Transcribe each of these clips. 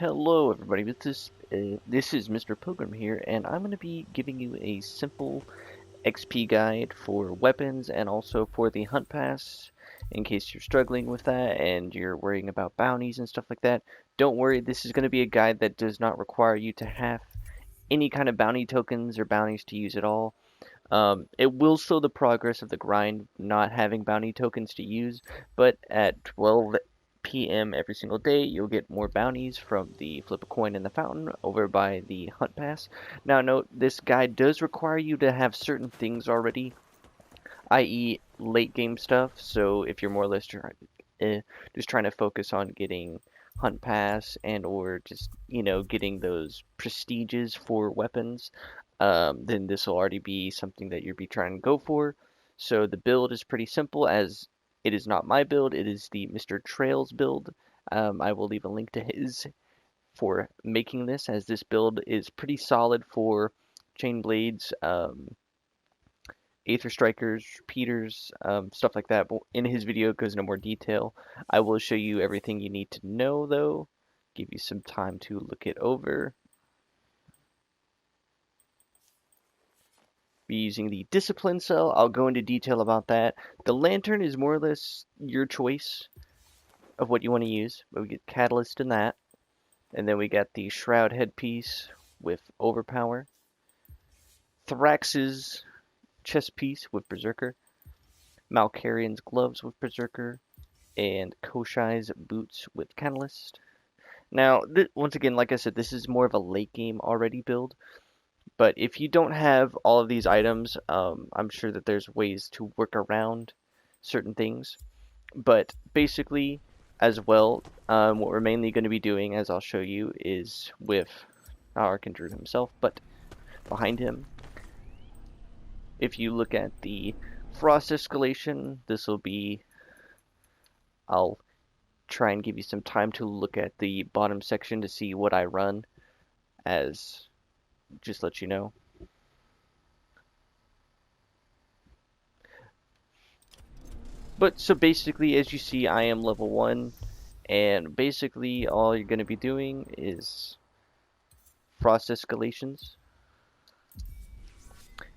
Hello everybody, this is Mr. Pilgrim here, and I'm going to be giving you a simple XP guide for weapons and also for the hunt pass in case you're struggling with that and you're worrying about bounties and stuff like that. Don't worry, this is going to be a guide that does not require you to have any kind of bounty tokens or bounties to use at all. It will slow the progress of the grind not having bounty tokens to use, but at 12 p.m. every single day, you'll get more bounties from the flip a coin in the fountain over by the hunt pass. Now note, this guide does require you to have certain things already, i.e. late game stuff, so if you're more or less just trying to focus on getting hunt pass and or just, getting those prestiges for weapons, then this will already be something that you'll be trying to go for. So the build is pretty simple, as it is not my build, it is the themrtrails build. I will leave a link to his for making this, as this build is pretty solid for chain blades, Aether Strikers, repeaters, stuff like that. But in his video, it goes into more detail. I will show you everything you need to know, though. Give you some time to look it over. Be using the discipline cell. I'll go into detail about that. The lantern is more or less your choice of what you want to use. But we get catalyst in that. And then we got the shroud headpiece with overpower. Thrax's chest piece with berserker. Malkarian's gloves with berserker. And Koshai's boots with catalyst. Now, once again, like I said, this is more of a late game already build. But if you don't have all of these items, I'm sure that there's ways to work around certain things. But basically, as well, what we're mainly going to be doing, as I'll show you, is with Archindru himself, but behind him. If you look at the frost escalation, this will be... I'll try and give you some time to look at the bottom section to see what I run, as... just let you know. But so basically, as you see, I am level 1, and basically all you're going to be doing is frost escalations,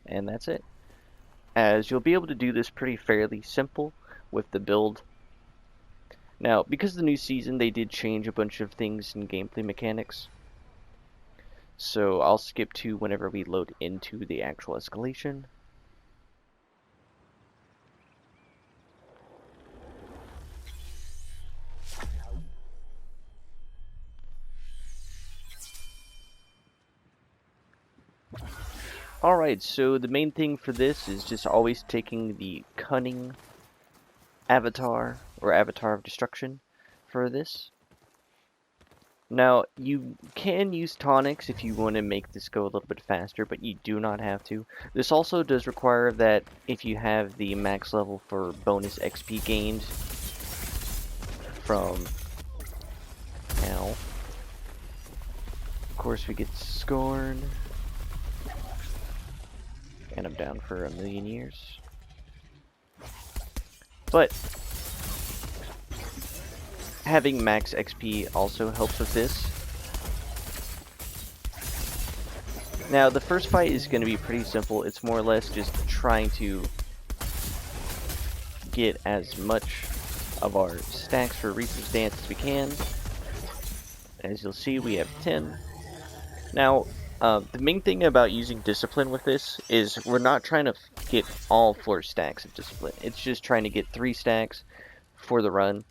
and that's it. As you'll be able to do this pretty fairly simple with the build. Now, because of the new season, they did change a bunch of things in gameplay mechanics. So I'll skip to whenever we load into the actual escalation. Alright, so the main thing for this is just always taking the cunning avatar, or avatar of destruction, for this. Now, you can use tonics if you want to make this go a little bit faster, but you do not have to. This also does require that if you have the max level for bonus XP gained from... Now, of course we get scorned. And I'm down for 1,000,000 years. But having max XP also helps with this. Now, the first fight is going to be pretty simple. It's more or less just trying to get as much of our stacks for Reaper's Dance as we can. As you'll see, we have 10. Now, the main thing about using discipline with this is we're not trying to get all 4 stacks of discipline. It's just trying to get 3 stacks for the run.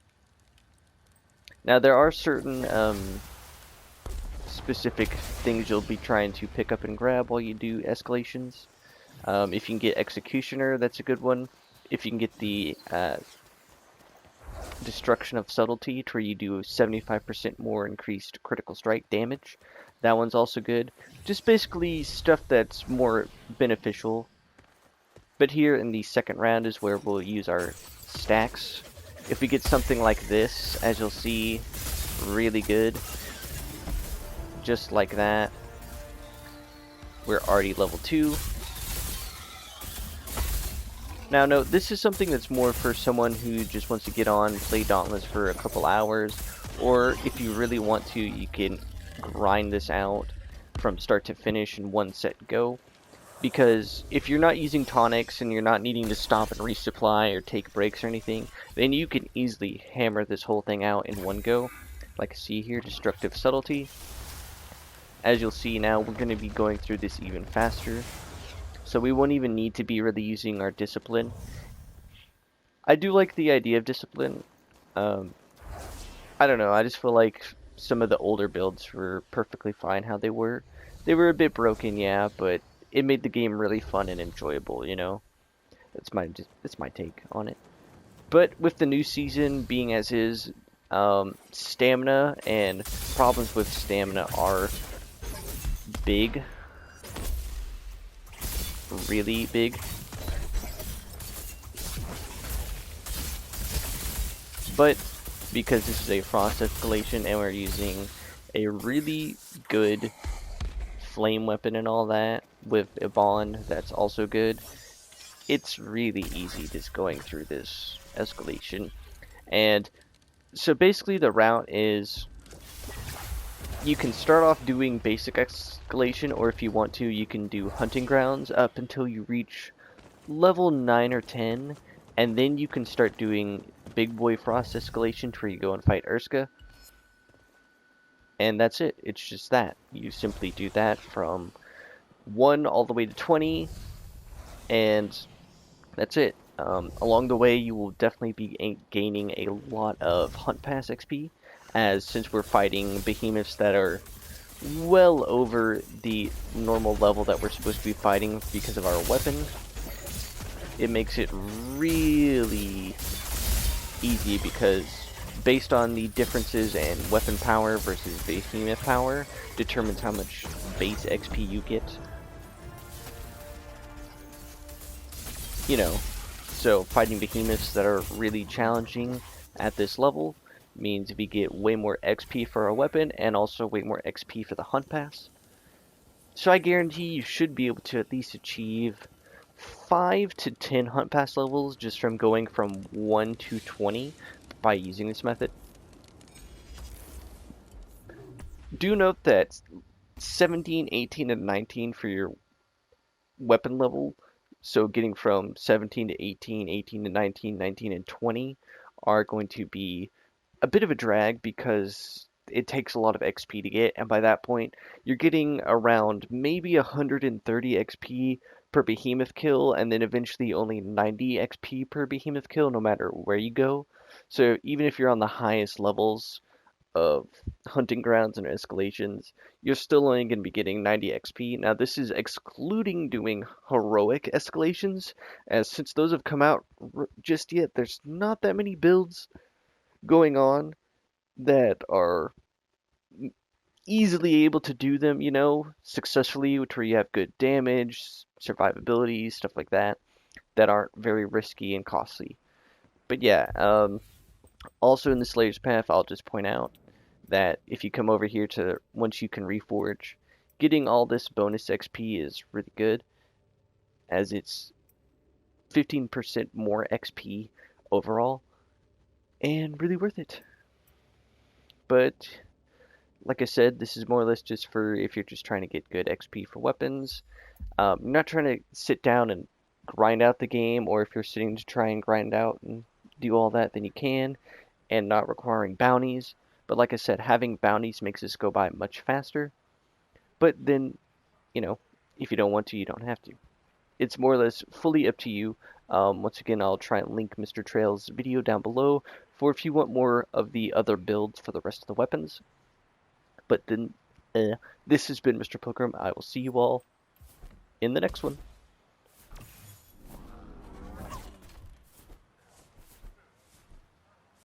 Now, there are certain specific things you'll be trying to pick up and grab while you do escalations. If you can get Executioner, that's a good one. If you can get the Destruction of Subtlety, to where you do 75% more increased critical strike damage, that one's also good. Just basically stuff that's more beneficial. But here in the second round is where we'll use our stacks. If we get something like this, as you'll see, really good, just like that, we're already level 2. Now note, this is something that's more for someone who just wants to get on, play Dauntless for a couple hours, Or if you really want to, you can grind this out from start to finish in one set go. Because if you're not using tonics and you're not needing to stop and resupply or take breaks or anything, then you can easily hammer this whole thing out in one go. Like I see here, Destructive Subtlety. As you'll see now, we're going to be going through this even faster. So we won't even need to be really using our Discipline. I do like the idea of Discipline. I don't know, I just feel like some of the older builds were perfectly fine how they were. They were a bit broken, yeah, but it made the game really fun and enjoyable, you know? That's my take on it. But with the new season being as is, stamina and problems with stamina are big. Really big. But because this is a frost escalation and we're using a really good flame weapon and all that with a bond that's also good, it's really easy just going through this escalation. And so basically the route is you can start off doing basic escalation, or if you want to, you can do hunting grounds up until you reach level 9 or 10, and then you can start doing big boy frost escalation to where you go and fight Urska. And that's it. It's just that. You simply do that from 1 all the way to 20, and that's it. Along the way, you will definitely be gaining a lot of Hunt Pass XP, as since we're fighting behemoths that are well over the normal level that we're supposed to be fighting because of our weapon, it makes it really easy because based on the differences in weapon power versus behemoth power determines how much base XP you get. You know, so fighting behemoths that are really challenging at this level means we get way more XP for our weapon and also way more XP for the Hunt Pass. So I guarantee you should be able to at least achieve 5 to 10 Hunt Pass levels just from going from 1 to 20 by using this method. Do note that 17, 18, and 19 for your weapon level, so getting from 17 to 18, 18 to 19, 19 and 20 are going to be a bit of a drag because it takes a lot of XP to get, and by that point you're getting around maybe 130 XP per behemoth kill, and then eventually only 90 XP per behemoth kill no matter where you go. So even if you're on the highest levels of hunting grounds and escalations, you're still only going to be getting 90 XP. Now this is excluding doing heroic escalations, as since those have come out just yet, there's not that many builds going on that are easily able to do them, you know, successfully, which where you have good damage, survivability, stuff like that, that aren't very risky and costly. But yeah, also in the Slayer's Path, I'll just point out that if you come over here to once you can reforge, getting all this bonus XP is really good, as it's 15% more XP overall, and really worth it. But like I said, this is more or less just for if you're just trying to get good XP for weapons. You're not trying to sit down and grind out the game, or if you're sitting to try and grind out and do all that, then you can, and not requiring bounties. But like I said, having bounties makes this go by much faster. But then, you know, if you don't want to, you don't have to. It's more or less fully up to you. Once again, I'll try and link themrtrails video down below for if you want more of the other builds for the rest of the weapons. But then, this has been Mr. Pilgrim. I will see you all in the next one.